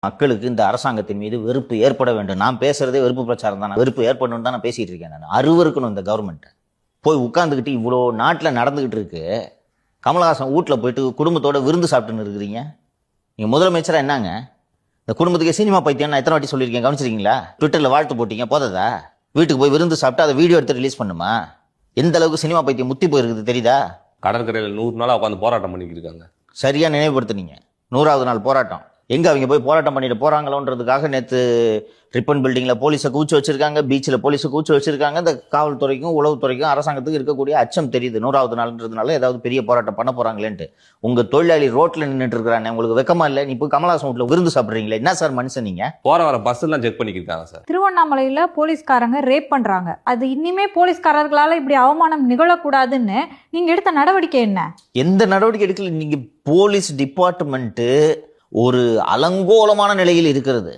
மக்களுக்கு இந்த அரசாங்கத்தின் மீது வெறுப்பு ஏற்பட வேண்டும். நான் பேசுறதே வெறுப்பு பிரச்சாரம் தான். வெறுப்பு ஏற்படணும் தான் நான் பேசிட்டு இருக்கேன். நான் அருவருக்கணும் இந்த கவர்மெண்ட். போய் உட்கார்ந்துக்கிட்டு இவ்வளோ நாட்டில் நடந்துகிட்டு இருக்கு. கமலஹாசன் வீட்டில் போயிட்டு குடும்பத்தோட விருந்து சாப்பிட்டுன்னு இருக்கிறீங்க. நீங்கள் முதலமைச்சராக என்னங்க இந்த குடும்பத்துக்கு சினிமா பைத்தியம் நான் எத்தனை வாட்டி சொல்லியிருக்கேன், கவனிச்சிருக்கீங்களா? ட்விட்டரில் வாழ்த்து போட்டீங்க, போததா? வீட்டுக்கு போய் விருந்து சாப்பிட்டு அதை வீடியோ எடுத்து ரிலீஸ் பண்ணுமா? எந்த அளவுக்கு சினிமா பைத்தியம் முத்தி போயிருக்குது தெரியுதா? கடற்கரையில் 100 நாளாக உட்காந்து போராட்டம் பண்ணிக்கிட்டு இருக்காங்க. சரியா நினைவுபடுத்துனீங்க. 100வது நாள் போராட்டம். எங்க அவங்க போய் போராட்டம் பண்ணிட்டு போறாங்களோன்றதுக்காக நேற்று ரிப்பன் பில்டிங்ல போலீஸை கூச்சு வச்சிருக்காங்க, பீச்சில் போலீஸை கூச்சு வச்சிருக்காங்க. இந்த காவல்துறைக்கும் உளவுத்துறைக்கும் அரசாங்கத்துக்கு இருக்கக்கூடிய அச்சம் தெரியுது. 100வது நாள்ன்றதுனால ஏதாவது பெரிய போராட்டம் பண்ண போறாங்களேன்ட்டு. உங்க தொழிலாளி ரோட்ல நின்றுட்டு இருக்கிறானே, உங்களுக்கு வெக்கமா இல்லை? நீ போய் கமலஹாசன் வீட்டுல விருந்து சாப்பிடுறீங்களே, என்ன சார் மனுஷன் நீங்க? போற வர பஸ் எல்லாம் செக் பண்ணிக்கிட்டாங்க சார். திருவண்ணாமலையில போலீஸ்காரங்க ரேப் பண்றாங்க. அது இனிமே போலீஸ்காரர்களால இப்படி அவமானம் நிகழக்கூடாதுன்னு நீங்க எடுத்த நடவடிக்கை என்ன? எந்த நடவடிக்கை எடுக்கல. நீங்க போலீஸ் டிபார்ட்மெண்ட் ஒரு அலங்கோலமான நிலையில் இருக்கிறது.